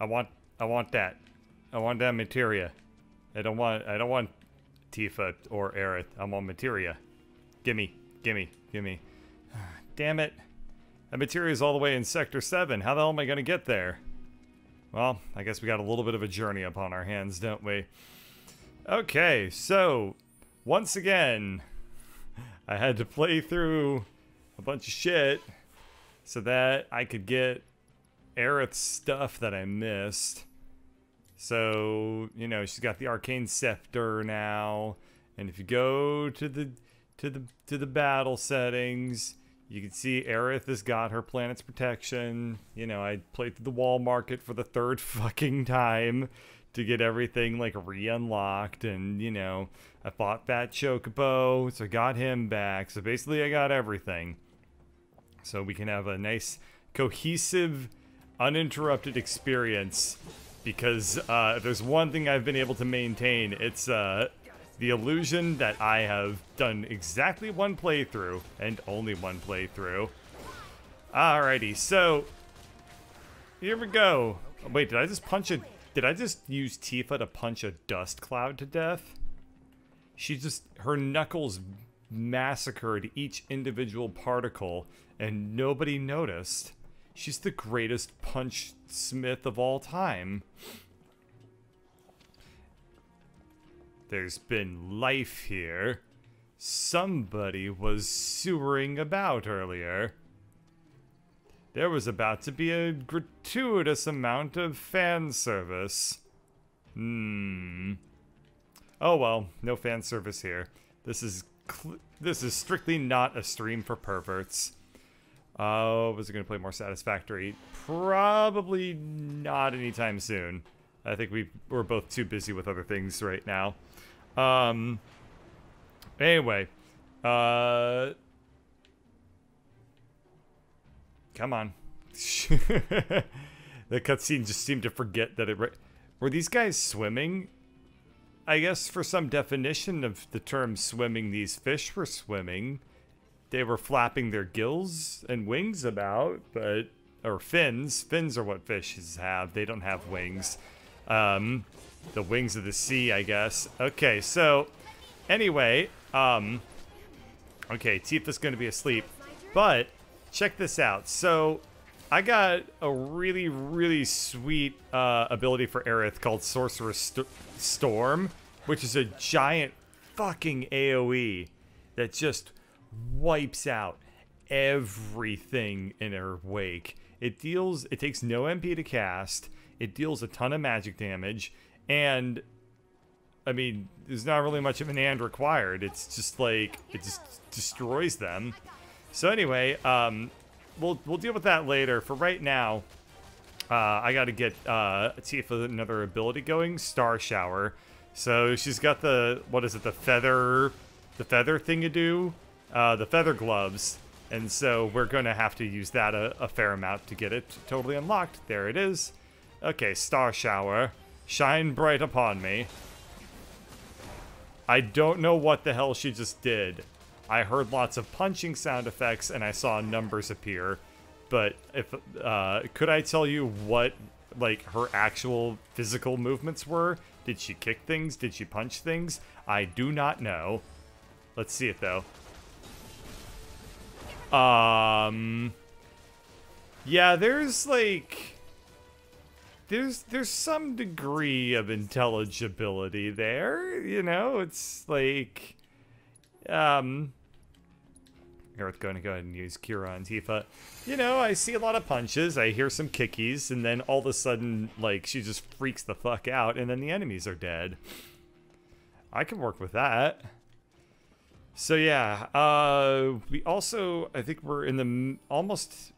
I want that. I want that materia. I don't want Tifa or Aerith. I want materia. Gimme. Damn it. That materia is all the way in Sector 7. How the hell am I gonna get there? Well, I guess we got a little bit of a journey upon our hands, don't we? Okay, so once again, I had to play through a bunch of shit so that I could get Aerith's stuff that I missed. So, you know, she's got the arcane scepter now, and if you go to the battle settings, you can see Aerith has got her planet's protection. You know, I played through the wall market for the third fucking time to get everything like re-unlocked, and you know, I fought Fat Chocobo, so I got him back. So basically I got everything. So we can have a nice, cohesive, uninterrupted experience. Because if there's one thing I've been able to maintain, it's the illusion that I have done exactly one playthrough, and only one playthrough. Alrighty, so here we go. Wait, did I just use Tifa to punch a dust cloud to death? Her knuckles massacred each individual particle, and nobody noticed. She's the greatest punch smith of all time. There's been life here. Somebody was sewering about earlier. There was about to be a gratuitous amount of fan service. Oh well, no fan service here. This is strictly not a stream for perverts. Was it going to play more Satisfactory? Probably not anytime soon. I think we're both too busy with other things right now. Anyway. Come on. The cutscene just seemed to forget that were these guys swimming? I guess for some definition of the term swimming, these fish were swimming. They were flapping their gills and wings about, but... Or fins. Fins are what fishes have. They don't have wings. The wings of the sea, I guess. Okay, so... Anyway, okay, Tifa's gonna be asleep. But, check this out. So, I got a really, really sweet ability for Aerith called Sorcerer's Storm, which is a giant fucking AoE that just wipes out everything in her wake. It takes no MP to cast, it deals a ton of magic damage, and I mean, there's not really much of an and required. It's just like, it just destroys them. So anyway, we'll deal with that later. For right now, I gotta get Tifa another ability going, Star Shower. So she's got the, what is it, the feather thing-a-do? The feather gloves, and so we're gonna have to use that a fair amount to get it totally unlocked. There it is. Okay, Star Shower, shine bright upon me. I don't know what the hell she just did. I heard lots of punching sound effects and I saw numbers appear, but if could I tell you what like her actual physical movements were? Did she kick things? Did she punch things? I do not know. Let's see it though. Yeah, there's like there's some degree of intelligibility there, you know? It's like Earth going to go ahead and use Kira on Tifa. You know, I see a lot of punches, I hear some kickies, and then all of a sudden, like, she just freaks the fuck out, and then the enemies are dead. I can work with that. So yeah, we also, I think we're in the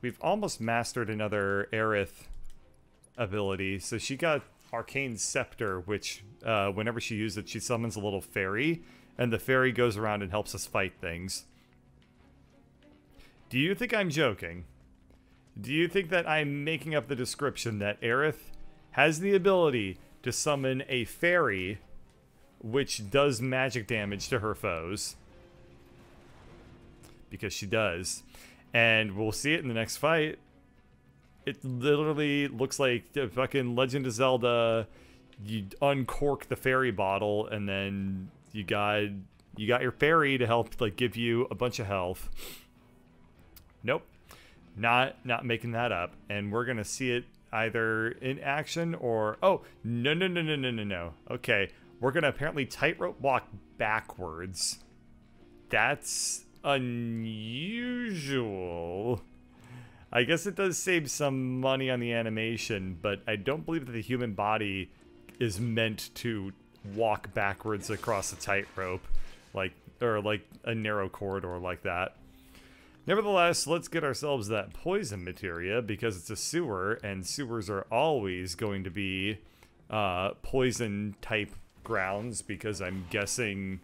we've almost mastered another Aerith ability. So she got Arcane Scepter, which whenever she uses it, she summons a little fairy, and the fairy goes around and helps us fight things. Do you think I'm joking? Do you think that I'm making up the description that Aerith has the ability to summon a fairy which does magic damage to her foes? Because she does. And we'll see it in the next fight. It literally looks like the fucking Legend of Zelda. You uncork the fairy bottle, and then you got your fairy to help, like, give you a bunch of health. Nope, not making that up. And we're gonna see it either in action or no. Okay, we're gonna apparently tightrope walk backwards. That's unusual. I guess it does save some money on the animation, but I don't believe that the human body is meant to walk backwards across a tightrope, or like a narrow corridor like that. Nevertheless, let's get ourselves that poison materia, because it's a sewer, and sewers are always going to be poison type grounds, because I'm guessing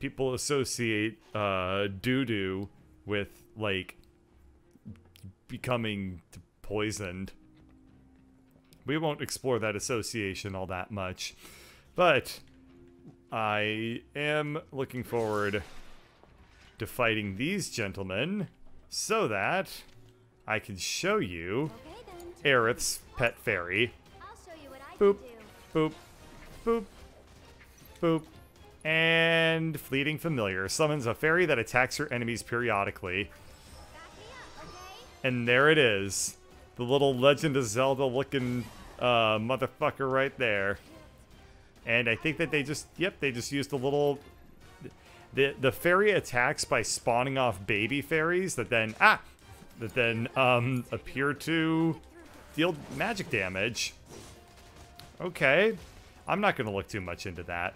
people associate doo-doo with, like, becoming poisoned. We won't explore that association all that much, but I am looking forward to fighting these gentlemen so that I can show you Aerith's pet fairy. Boop, boop, boop, boop. And Fleeting Familiar summons a fairy that attacks her enemies periodically. And there it is. The little Legend of Zelda looking motherfucker right there. And I think that they just used a little... The fairy attacks by spawning off baby fairies that then appear to deal magic damage. Okay. I'm not going to look too much into that.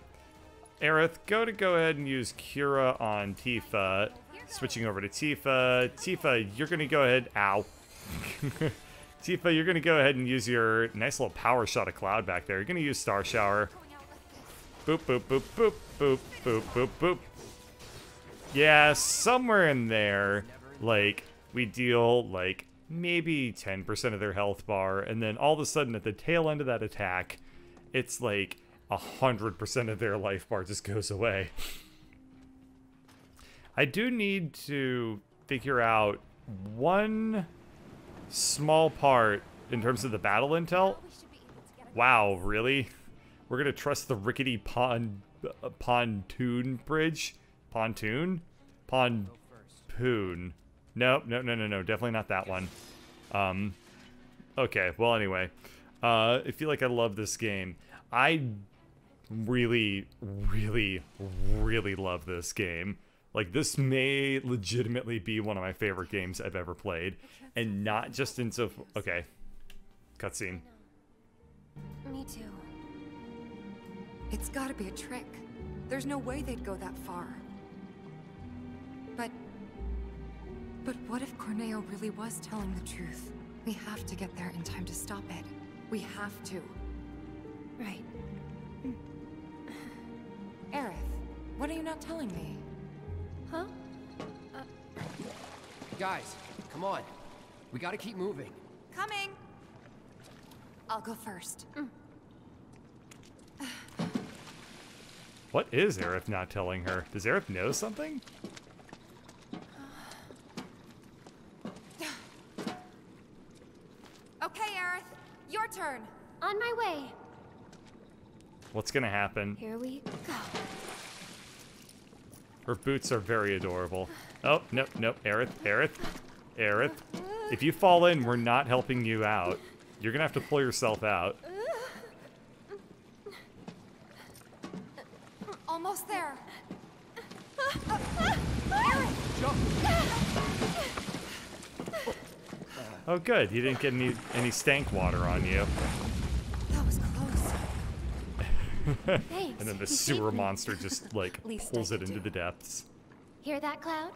Aerith, go ahead and use Cura on Tifa. Switching over to Tifa. Tifa, you're going to go ahead... Ow. Tifa, you're going to go ahead and use your nice little power shot of Cloud back there. You're going to use Star Shower. Boop, boop, boop, boop, boop, boop, boop, boop. Yeah, somewhere in there, like, we deal, like, maybe 10% of their health bar, and then all of a sudden at the tail end of that attack, it's like 100% of their life bar just goes away. I do need to figure out one small part in terms of the battle intel. Wow, really? We're gonna trust the rickety pontoon bridge? Pontoon? Ponpoon. Nope, no, definitely not that one. Okay, well anyway. I feel like I love this game. I really, really, really love this game. Like, this may legitimately be one of my favorite games I've ever played. And not just into... Okay. Cutscene. Me too. It's gotta be a trick. There's no way they'd go that far. But what if Corneo really was telling the truth? We have to get there in time to stop it. We have to. Right. Aerith, what are you not telling me? Huh? Guys, come on. We gotta keep moving. Coming! I'll go first. What is Aerith not telling her? Does Aerith know something? Okay, Aerith, your turn. On my way. What's gonna happen? Here we go. Her boots are very adorable. Oh, nope, Aerith. If you fall in, we're not helping you out. You're gonna have to pull yourself out. Almost there. Jump! Oh, good. You didn't get any stank water on you. That was close. Thanks. And then the You sewer saved me. monster just, like, Least pulls I it could into do. the depths. Hear that, Cloud?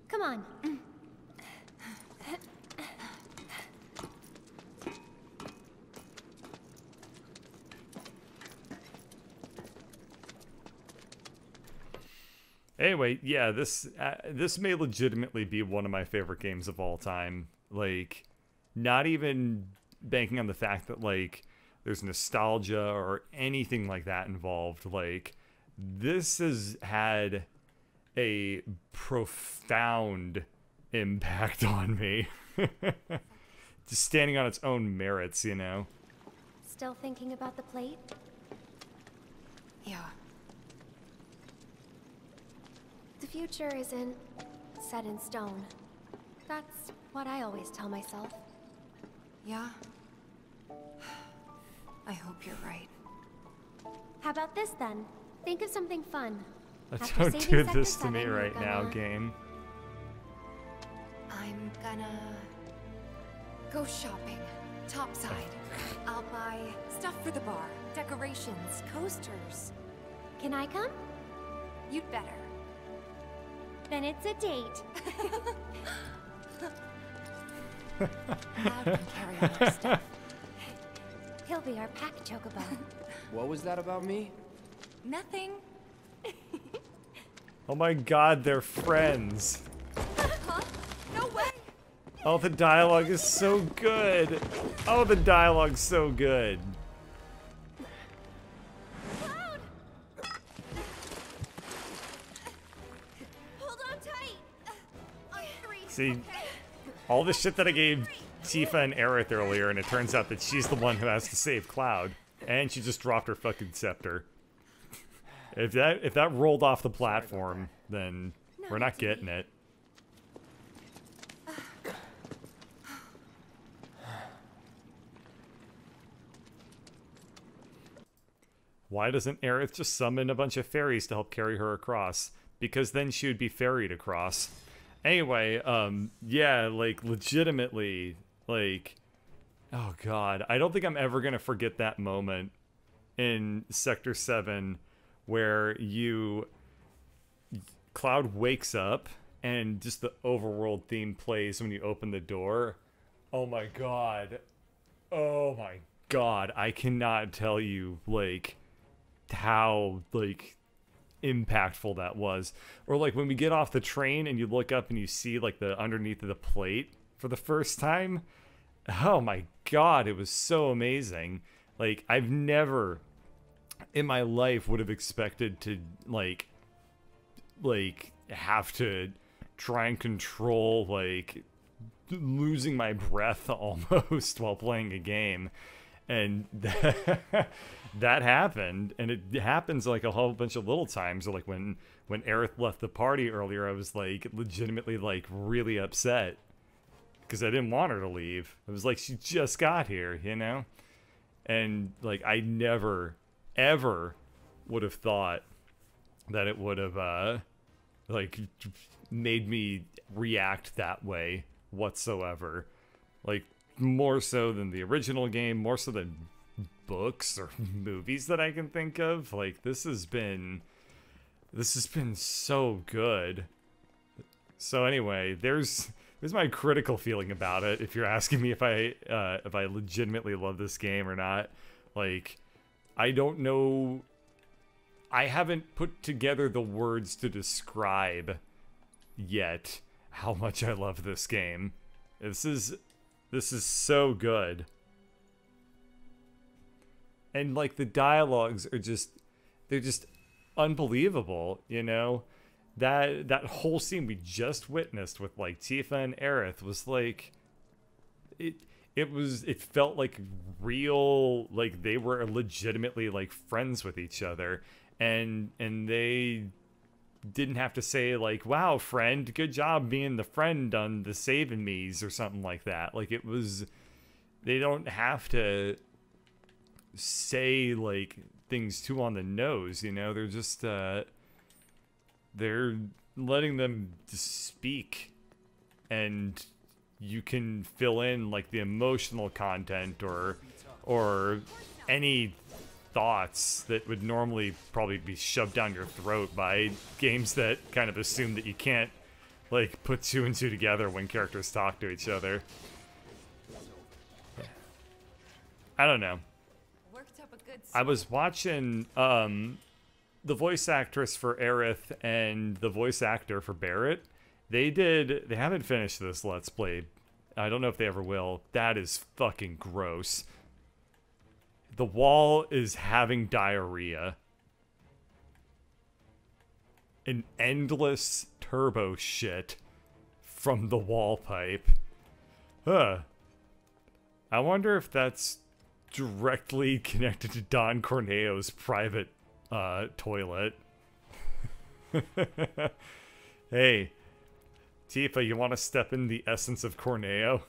Come on. Anyway, yeah, this may legitimately be one of my favorite games of all time. Like, not even banking on the fact that, like, there's nostalgia or anything like that involved. Like, this has had a profound impact on me. Just standing on its own merits, you know? Still thinking about the plate? Yeah. The future isn't set in stone. That's what I always tell myself. Yeah? I hope you're right. How about this then? Think of something fun. After Don't saving do Sector this to 7, me you're right now, gonna- game. I'm gonna go shopping. Topside. I'll buy stuff for the bar, decorations, coasters. Can I come? You'd better. Then it's a date. Cloud can carry all our stuff. He'll be our pack chocobo. What was that about me? Nothing. Oh my god, they're friends. Huh? No way! Oh, the dialogue is so good. Oh, the dialogue's so good. Cloud! Hold on tight. On 3. See, okay? all the shit that I gave Tifa and Aerith earlier, and it turns out that she's the one who has to save Cloud. And she just dropped her fucking scepter. If that rolled off the platform, then we're not getting it. Why doesn't Aerith just summon a bunch of fairies to help carry her across? Because then she would be ferried across. Anyway, yeah, like, legitimately, like, oh god, I don't think I'm ever gonna forget that moment in Sector 7 where Cloud wakes up and just the overworld theme plays when you open the door. Oh my god. Oh my god, I cannot tell you, like, how, like, impactful that was. Or, like, when we get off the train and you look up and you see, like, the underneath of the plate for the first time. Oh my god, it was so amazing. Like, I've never in my life would have expected to, like, have to try and control, like, losing my breath almost while playing a game. And that happened, and it happens like a whole bunch of little times. Like when Aerith left the party earlier, I was like legitimately like really upset because I didn't want her to leave. I was like, she just got here, you know? And like I never ever would have thought that it would have like made me react that way whatsoever. Like more so than the original game, more so than books or movies that I can think of. Like this has been so good. So anyway, there's my critical feeling about it. If you're asking me if I legitimately love this game or not, like I don't know. I haven't put together the words to describe yet how much I love this game. This is so good. And like the dialogues are they're just unbelievable, you know? That whole scene we just witnessed with like Tifa and Aerith was like it felt like real, like they were legitimately like friends with each other, and they didn't have to say like, wow, friend, good job being the friend on the saving me's or something like that. Like it was, they don't have to say like things too on the nose, you know? They're just they're letting them speak, and you can fill in like the emotional content or any thoughts that would normally probably be shoved down your throat by games that kind of assume that you can't like put two and two together when characters talk to each other. I don't know. Worked up a good I was watching the voice actress for Aerith and the voice actor for Barrett. They haven't finished this Let's Play. I don't know if they ever will. That is fucking gross. The wall is having diarrhea. an endless turbo shit from the wall pipe. Huh. I wonder if that's directly connected to Don Corneo's private toilet. Hey, Tifa, you want to step in the essence of Corneo?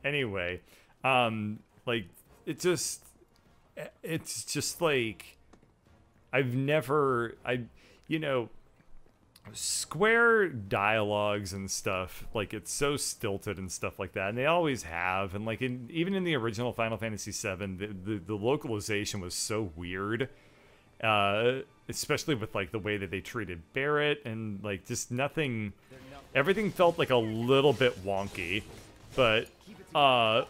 Anyway, like, it's just like, you know, Square dialogues and stuff, like, it's so stilted and stuff like that, and they always have, and like, even in the original Final Fantasy VII, the localization was so weird, especially with like the way that they treated Barrett, and like just everything felt like a little bit wonky, but now,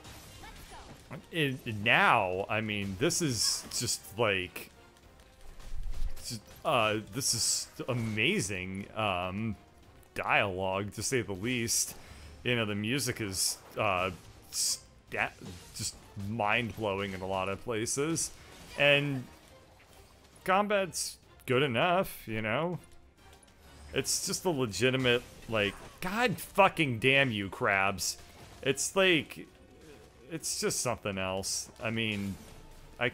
I mean, this is just like, this is amazing dialogue, to say the least. You know, the music is just mind-blowing in a lot of places, and combat's good enough, you know? It's just a legitimate, like, god fucking damn you, crabs. It's like, it's just something else. I mean, I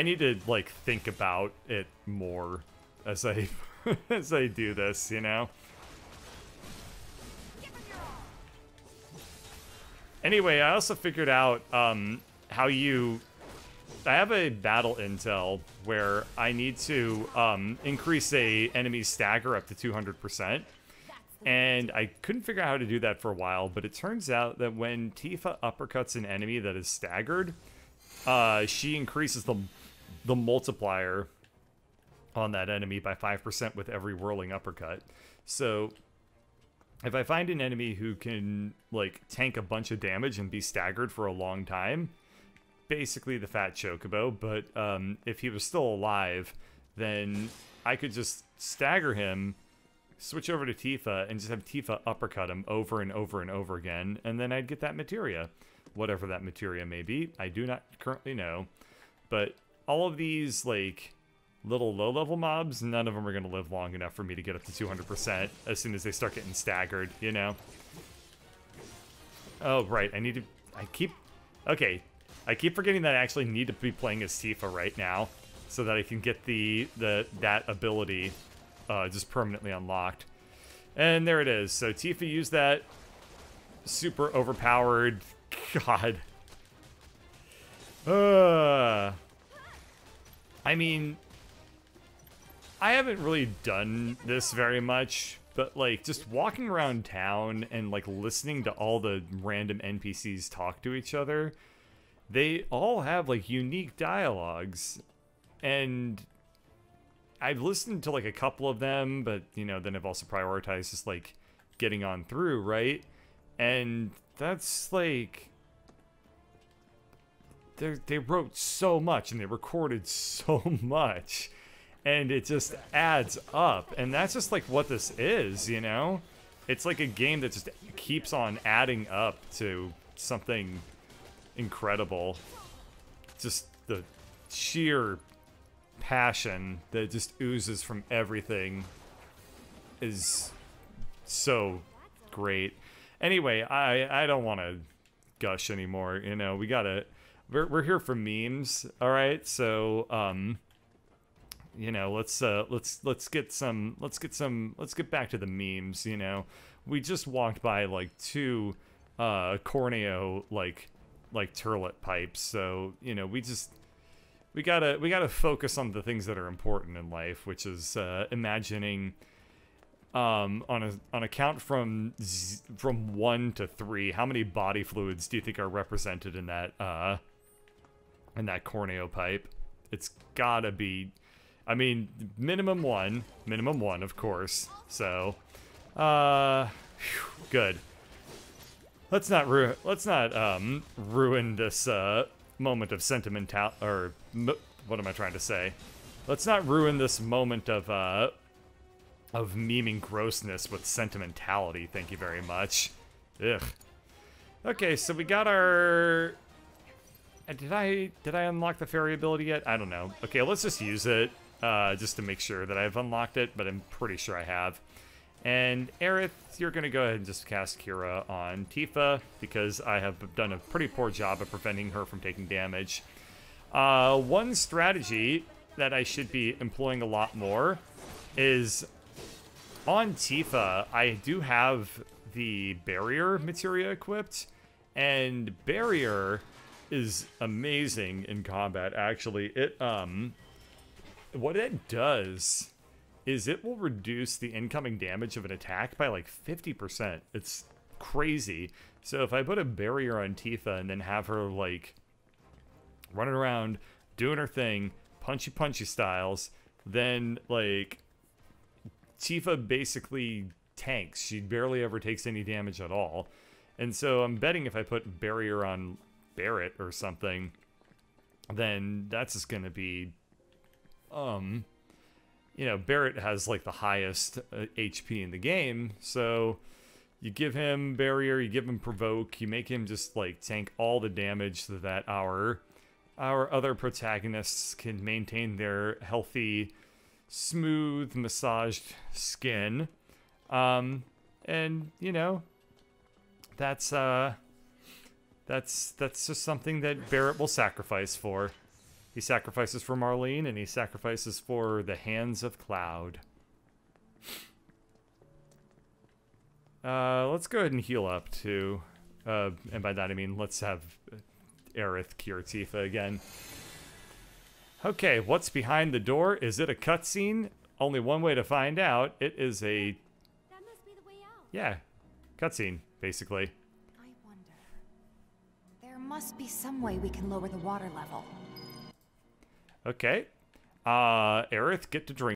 need to, like, think about it more as I as I do this, you know? Anyway, I also figured out how I have a battle intel where I need to increase a enemy stagger up to 200%. And I couldn't figure out how to do that for a while, but it turns out that when Tifa uppercuts an enemy that is staggered, she increases the multiplier on that enemy by 5% with every whirling uppercut. So if I find an enemy who can, like, tank a bunch of damage and be staggered for a long time, basically the fat chocobo, but if he was still alive, then I could just stagger him, switch over to Tifa, and just have Tifa uppercut him over and over and over again, and then I'd get that materia. Whatever that materia may be, I do not currently know. But all of these, like, little low-level mobs, none of them are going to live long enough for me to get up to 200% as soon as they start getting staggered, you know? Oh, right, I keep forgetting that I actually need to be playing as Tifa right now, so that I can get that ability just permanently unlocked. And there it is. So Tifa used that super overpowered... God. I mean, I haven't really done this very much, but like just walking around town and like listening to all the random NPCs talk to each other, they all have like unique dialogues, and I've listened to like a couple of them, but you know, then I've also prioritized just like getting on through, right? And that's like, they wrote so much and they recorded so much, and it just adds up, and that's just like what this is, you know? It's like a game that just keeps on adding up to something incredible. Just the sheer passion that just oozes from everything is so great. Anyway, I don't want to gush anymore, you know. We're here for memes, all right? So you know, let's get back to the memes, you know. We just walked by like two Corneo like turlet pipes, so you know, we gotta focus on the things that are important in life, which is imagining on a count from 1 to 3, how many body fluids do you think are represented in that Corneo pipe? It's gotta be, I mean, minimum one, of course. So good. Let's not ruin this moment of sentimental, or what am I trying to say? Let's not ruin this moment of memeing grossness with sentimentality. Thank you very much. Ugh. Okay, so we got our... Did I unlock the fairy ability yet? I don't know. Okay, let's just use it. just to make sure that I've unlocked it, but I'm pretty sure I have. And Aerith, you're going to go ahead and just cast Kira on Tifa, because I have done a pretty poor job of preventing her from taking damage. One strategy that I should be employing a lot more is on Tifa, I do have the barrier materia equipped, and barrier is amazing in combat, actually. It, what it does is it will reduce the incoming damage of an attack by like 50%. It's crazy. So if I put a barrier on Tifa and then have her like running around doing her thing, punchy styles, then like Tifa basically tanks. She barely ever takes any damage at all. And so I'm betting if I put barrier on Barret or something, then that's just gonna be you know, Barret has like the highest HP in the game, so you give him barrier, you give him provoke, you make him just like tank all the damage so that our other protagonists can maintain their healthy, smooth, massaged skin. And you know, that's just something that Barret will sacrifice for. He sacrifices for Marlene, and he sacrifices for the hands of Cloud. Let's go ahead and heal up, too. And by that I mean, let's have Aerith cure Tifa again. Okay, what's behind the door? Is it a cutscene? Only one way to find out. It is a... That must be the way out. Yeah, cutscene, basically. I wonder. There must be some way we can lower the water level. Okay. Aerith, get to drink.